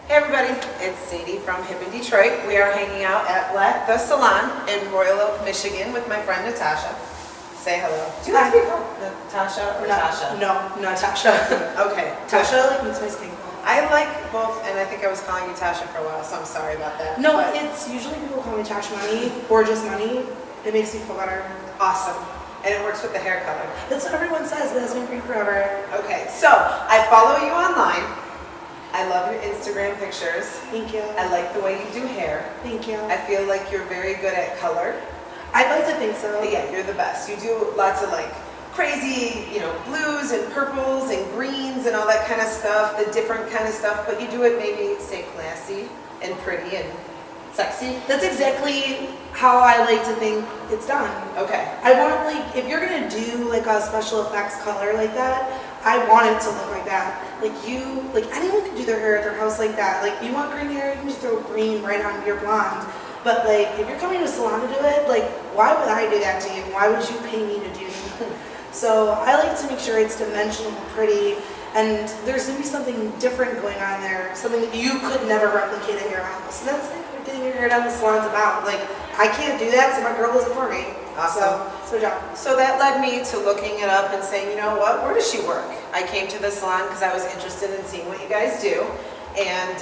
Hey everybody, it's Sadie from Hip in Detroit. We are hanging out at the Salon in Royal Oak, Michigan with my friend Natasha. Say hello. Do you like to be called Natasha or Tasha? No, Natasha. Okay. Tasha like makes my skin cool. I like both, and I think I was calling you Tasha for a while, so I'm sorry about that. No, it's usually people call me Tash Money or just Money. It makes me feel better. Awesome. And it works with the hair color. That's what everyone says, but it has been green forever. Okay, so I follow you online. I love your Instagram pictures. Thank you. I like the way you do hair. Thank you. I feel like you're very good at color. I'd like to think so. Yeah, you're the best. You do lots of like crazy, blues and purples and greens and all that kind of stuff, the different kind of stuff, but you do it maybe, say, classy and pretty and sexy. That's exactly how I like to think it's done. Okay. I want, like, if you're gonna do like a special effects color like that, I want it to look like that. Like anyone can do their hair at their house like that. Like, you want green hair, you can just throw green right on your blonde. But like, if you're coming to a salon to do it, like, why would I do that to you? Why would you pay me to do that? So I like to make sure it's dimensional and pretty, and there's gonna be something different going on there, something that you could never replicate at your house. And that's like what getting your hair done in the salon's about. Like, I can't do that, so my girl does it for me. Awesome. So it's her job. So that led me to looking it up and saying, you know what, where does she work? I came to the salon because I was interested in seeing what you guys do. And,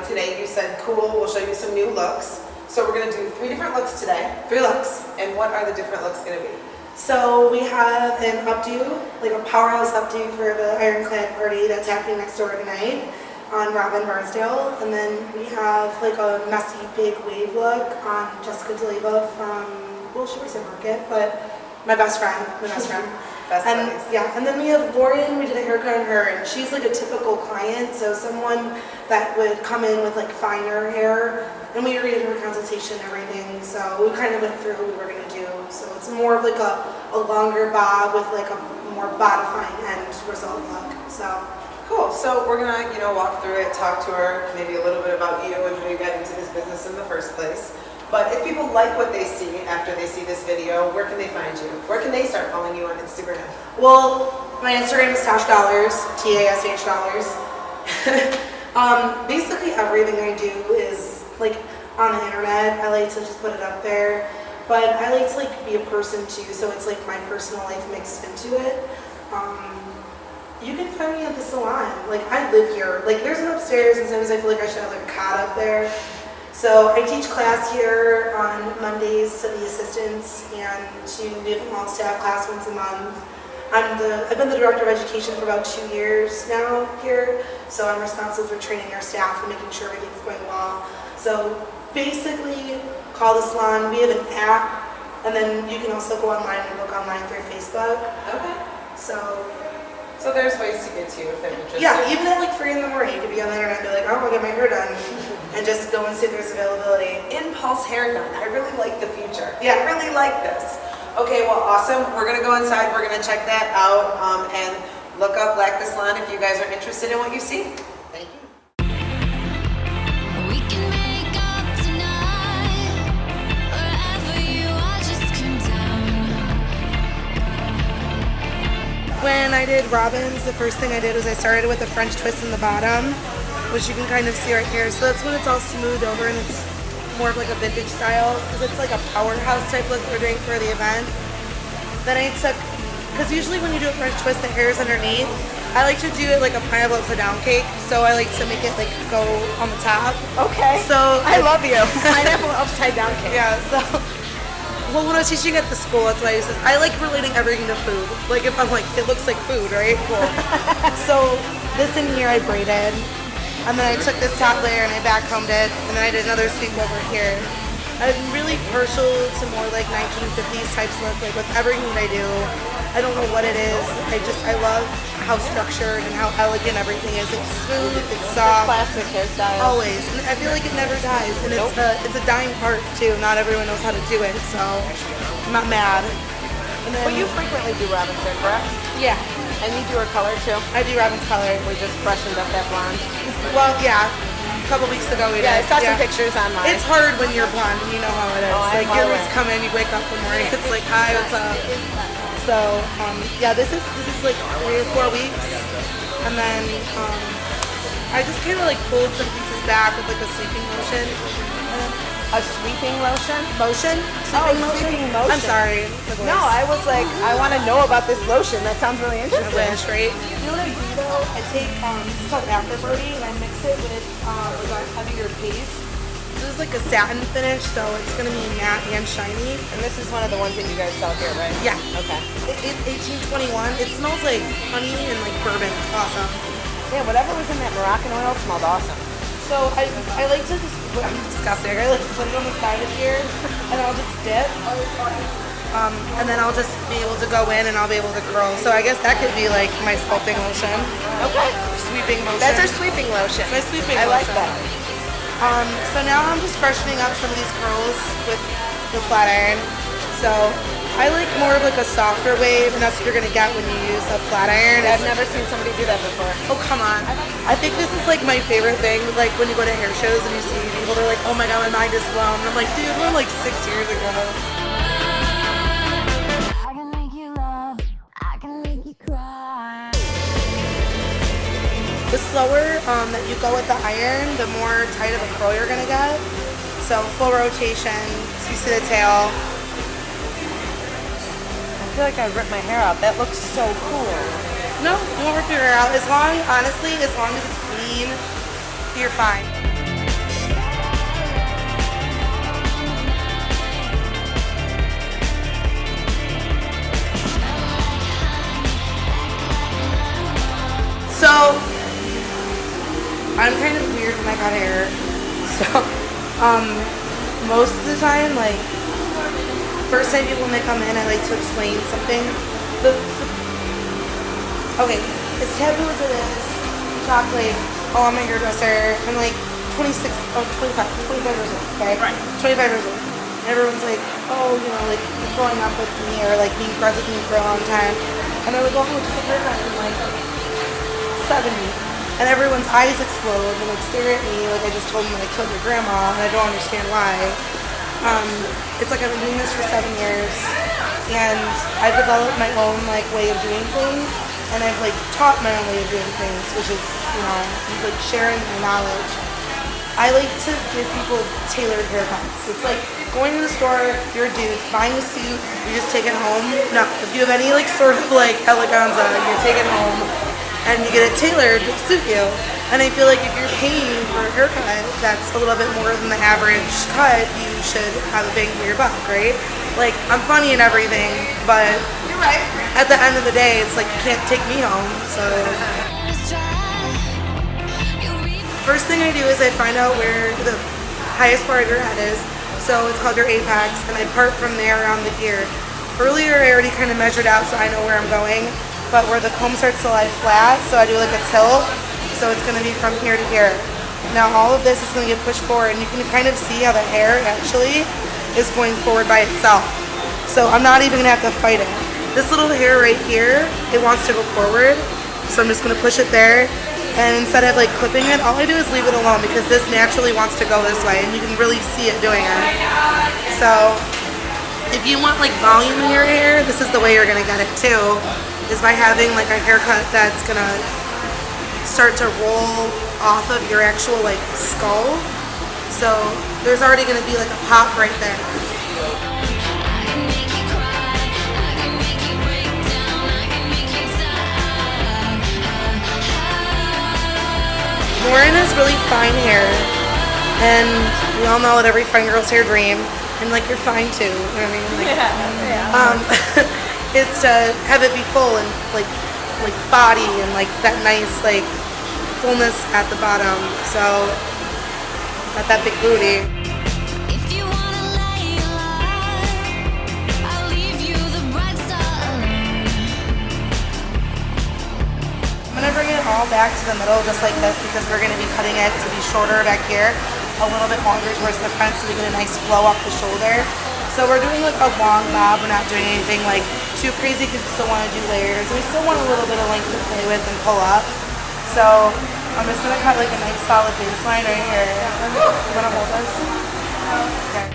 today you said, cool, we'll show you some new looks. So we're going to do 3 different looks today. 3 looks. And what are the different looks going to be? So we have an updo, like a powerhouse updo for the Ironclad party that's happening next door tonight on Robin Barnsdale. And then we have like a messy big wave look on Jessica DeLeva from, well, she works at Market, but my best friend. Best And buddies. yeah, and then we have Lauren. We did a haircut on her, and she's like a typical client, so someone that would come in with like finer hair, and we already did her consultation and everything, so we kind of went through what we were gonna do. So it's more of like a longer bob with like a more bodifying end result look. So Cool. So we're going to, walk through it, talk to her, maybe a little bit about you and how you got into this business in the first place. But if people like what they see after they see this video, where can they find you? Where can they start following you on Instagram? well, my Instagram is Tash Dollars, TASH dollars. Basically everything I do is like on the internet. I like to just put it up there, but I like to like be a person too, so it's like my personal life mixed into it. You can find me at the salon. Like, I live here. Like, there's an upstairs, and sometimes I feel like I should have like a cot up there. So I teach class here on Mondays to the assistants, and we have an all-staff class once a month. I've been the director of education for about 2 years now here, so I'm responsible for training our staff and making sure everything's going well. So basically, call the salon. We have an app, and then you can also go online and book online through Facebook. Okay. So there's ways to get to you if they're interested. yeah, even at like 3 in the morning, you could be on the internet and be like, oh, I'll get my hair done, and just go and see if there's availability. Impulse hair done. I really like the future. Yeah. I really like this. Okay, well, awesome. We're going to go inside. We're going to check that out and look up Black the Salon if you guys are interested in what you see. Thank you. We can make up tonight. Wherever you are, just come down. When I did Robin's, the first thing I did was I started with a French twist in the bottom, which you can kind of see right here. So that's when it's all smoothed over and it's more of like a vintage style, because it's like a powerhouse type look we're doing for the event. Then I took, because usually when you do a French twist, the hair is underneath. I like to do it like a pineapple upside down cake, so I like to make it like go on the top. Okay. So I love you. Pineapple upside down cake. Yeah, so, well, when I was teaching at the school, that's what I used to, I like relating everything to food. Like if I'm like, it looks like food, right? Cool. So this in here I braided, and then I took this top layer and I backcombed it, and then I did another sweep over here. I'm really partial to more like 1950s types look, like with everything that I do. I don't know what it is. I love how structured and how elegant everything is. It's smooth, it's soft. Classic hairstyle. Always. And I feel like it never dies. And it's a dying part too. Not everyone knows how to do it, so I'm not mad. And then, But you frequently do Robin's hair, correct? yeah, And you do her color too? I do Robin's color. We just freshened up that blonde. Well, yeah, a couple weeks ago we Yeah, I did. saw some pictures online. It's hard when you're blonde and you know how it is. Oh, I'm like well you always aware. come in, you wake up one morning, it's like, hi, what's up? So yeah, this is like 3 or 4 weeks, and then I just kind of like pulled some pieces back with like a sweeping motion. A sweeping lotion? Motion? Sweeping motion. I'm sorry. No, I was like, I want to know about this lotion. That sounds really I interesting. wish, right? You know what I do though? I take this is called Afterbirdie, and I mix it with like a heavier paste. This is like a satin finish, so it's gonna be matte and shiny. And this is one of the ones that you guys sell here, right? Yeah. Okay. It's 1821. It smells like honey and like bourbon. It's awesome. Yeah, whatever was in that Moroccan oil smelled awesome. So I like to just, I'm disgusting. I like to put it on the side of here, and I'll just dip. And then I'll just be able to go in and I'll be able to curl. So I guess that could be like my sculpting lotion. Okay. Sweeping motion. That's our sweeping lotion. My sweeping I like lotion. that. So now I'm just freshening up some of these curls with the flat iron. So I like more of like a softer wave, and that's what you're gonna get when you use a flat iron. I've never seen somebody do that before. Oh, come on. I think this is like my favorite thing, like when you go to hair shows and you see people, they're like, oh my god, my mind is blown. And I'm like, dude, we're like 6 years ago. I can make you laugh, I can make you cry. The slower that you go with the iron, the more tight of a curl you're gonna get. So full rotation, so you see the tail. I feel like I ripped my hair out. That looks so cool. No, you won't rip your hair out. As long, honestly, as long as it's clean, you're fine. So, I'm kind of weird when I got hair. So, most of the time, like, first time people when they come in, I like to explain something. Okay, as taboo as it is, chocolate, oh, I'm a hairdresser. I'm like 26, oh, 25 years old, okay? Right. 25 years old. And everyone's like, oh, you know, like, you're growing up with me or like being friends with me for a long time. And they're like, oh, just a haircut. I'm like 70. And everyone's eyes explode and like stare at me like I just told them that I killed your grandma and I don't understand why. It's like I've been doing this for 7 years, and I've developed my own like way of doing things, and I've like taught my own way of doing things, which is, you know, like sharing my knowledge. I like to give people tailored haircuts. It's like going to the store, you're a dude, buying a suit, you just take it home. No, if you have any like sort of like eleganza, you take it home and you get it tailored to suit you. And I feel like if you're paying for a haircut that's a little bit more than the average cut, you should have a bang for your buck, right? Like, I'm funny and everything, but You're right. at the end of the day, it's like you can't take me home, so. First thing I do is I find out where the highest part of your head is. So it's called your apex, and I part from there around the ear. Earlier, I already kind of measured out so I know where I'm going, but where the comb starts to lie flat, so I do like a tilt. So it's going to be from here to here. Now all of this is going to get pushed forward, and you can kind of see how the hair actually is going forward by itself. So I'm not even going to have to fight it. This little hair right here, it wants to go forward, so I'm just going to push it there. And instead of like clipping it, all I do is leave it alone because this naturally wants to go this way, and you can really see it doing it. So if you want like volume in your hair, this is the way you're going to get it too, is by having like a haircut that's going to start to roll off of your actual like skull. So there's already going to be like a pop right there. Lauren has really fine hair, and we all know that every fine girl's hair dream, and like you're fine too, you know what I mean? Like, is to have it be full and like body and like that nice like fullness at the bottom. So not that big booty. If you wanna lay alive, I'll leave you the bright side. I'm gonna bring it all back to the middle just like this because we're gonna be cutting it to be shorter back here, a little bit longer towards the front so we get a nice flow off the shoulder. So we're doing like a long bob, we're not doing anything like too crazy because we still want to do layers. We still want a little bit of length to play with and pull up. So I'm just gonna cut like a nice solid baseline right here. You wanna hold this? Okay.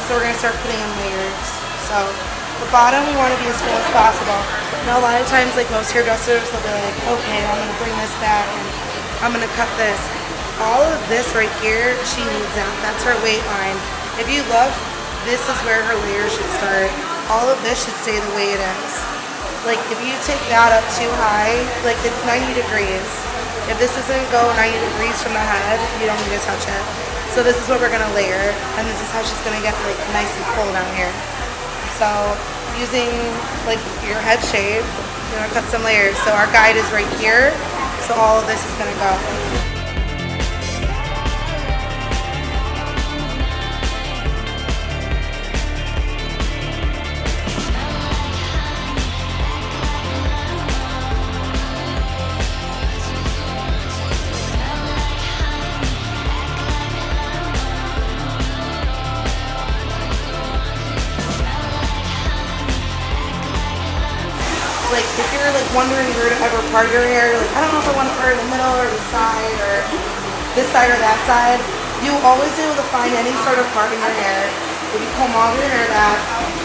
So we're gonna start putting in layers. So the bottom we want to be as full as possible. Now a lot of times, like most hairdressers, they'll be like, okay, I'm gonna bring this back and I'm gonna cut this. All of this right here, she needs that. That's her weight line. If you look, this is where her layers should start. All of this should stay the way it is. Like if you take that up too high, like it's 90 degrees. If this doesn't go 90 degrees from the head, you don't need to touch it. So this is what we're gonna layer, and this is how she's gonna get like nice and full down here. So using like your head shape, you're gonna cut some layers. So our guide is right here. So all of this is gonna go. Like if you're like wondering where to ever part your hair, you're like, I don't know if I want to part in the middle or the side or this side or that side, you always be able to find any sort of part in your hair. If you comb all your hair back,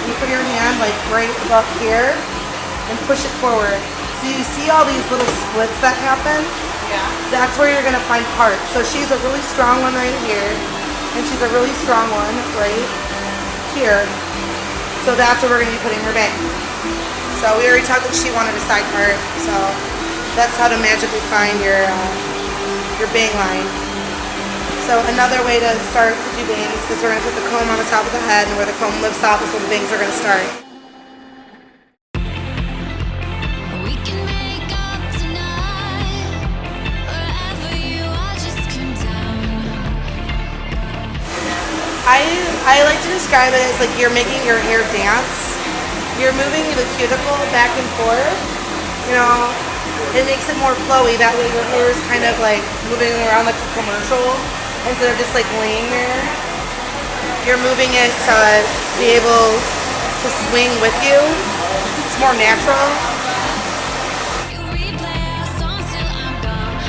you put your hand like right up here and push it forward. So you see all these little splits that happen? Yeah. That's where you're gonna find parts. So she's a really strong one right here, and she's a really strong one right here. So that's where we're gonna be putting her bang. So we already talked that she wanted a side part, so that's how to magically find your bang line. So another way to start to do bangs is we're going to put the comb on the top of the head, and where the comb lifts off is where the bangs are going to start. We can make up tonight. Wherever you are, just come down. I like to describe it as like you're making your hair dance. You're moving the cuticle back and forth, you know, it makes it more flowy. That way your hair is kind of like moving around like a commercial instead of just like laying there. You're moving it to be able to swing with you. It's more natural. You replay our songs till I'm gone.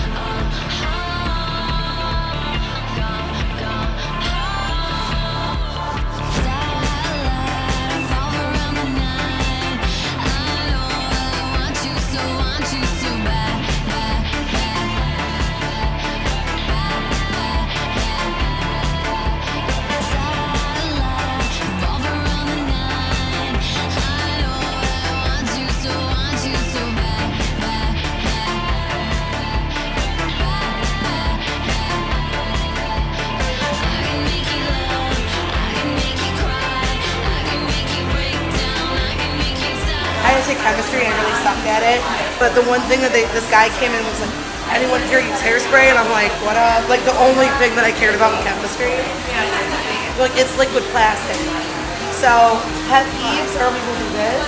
Starlight fall around the night. I know I want you so bad, bad, bad, bad, bad. Starlight fall around the night. I know I want you so bad, bad, bad, bad, bad. I can make you love, I can make you cry, I can make you break down, I can make you stop. I had to take chemistry and I really sucked at it. But the one thing that this guy came in and was like, anyone here use hairspray? And I'm like, what up? Like the only thing that I cared about in chemistry. Like it's liquid plastic. So pet peeves are people do this,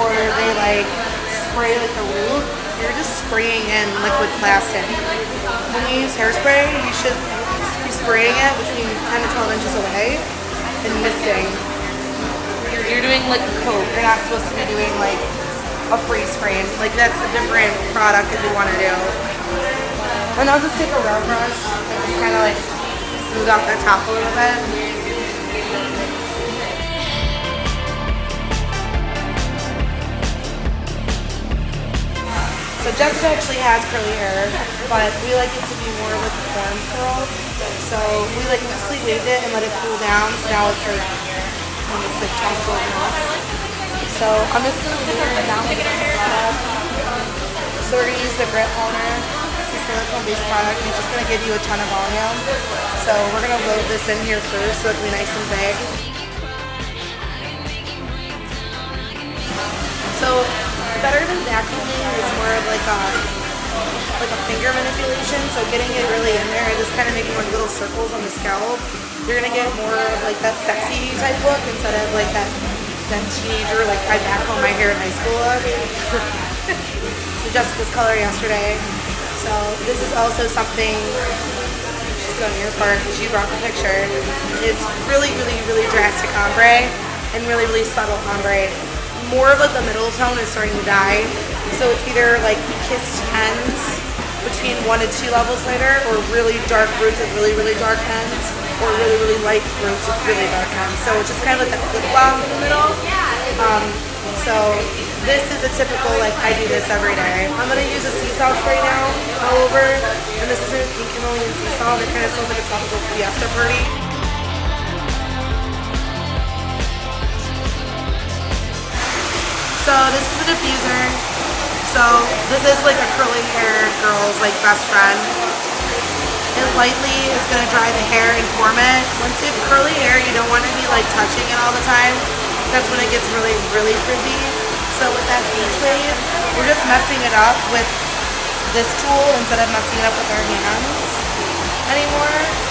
or they like spray like the root. You're just spraying in liquid plastic. When you use hairspray, you should be spraying it between 10 to 12 inches away and misting. You're doing like a coat. You're not supposed to be doing like a freeze frame. Like that's a different product if you want to do. And I'll just take a round brush and just kind of like smooth out the top a little bit. So Jessica actually has curly hair, but we like it to be more like a form curl. So we like loosely waved it and let it cool down. So now it's like almost like tousled mess. So I'm just gonna leave it down with the product. So we're gonna use the grit powder. It's a silicone-based product, and it's just gonna give you a ton of volume. So we're gonna load this in here first, so it'll be nice and big. So better than vacuuming is more of like a finger manipulation. So getting it really in there and just kind of making like little circles on the scalp. You're gonna get more of like that sexy type look instead of like that teenager like I back on my hair in high school look. Jessica's color yesterday. So this is also something she's got on your part because you brought the picture. It's really, really, really drastic ombre and really, really subtle ombre. More of like the middle tone is starting to die. So it's either like kissed ends between 1 to 2 levels later, or really dark roots and really, really dark ends. or really, really light rooms with really dark ones. So it's just kind of like that flip flop in the middle. So this is a typical, like, I do this every day. I'm gonna use a sea salt spray now all over, and this is a pink Himalayan sea salt. It kind of smells like a tropical fiesta party. So this is a diffuser. So this is like a curly hair girl's like best friend. It lightly is gonna dry the hair and form it. Once you have curly hair, you don't want to be like touching it all the time. That's when it gets really, really frizzy. So with that beach wave, we're just messing it up with this tool instead of messing it up with our hands anymore.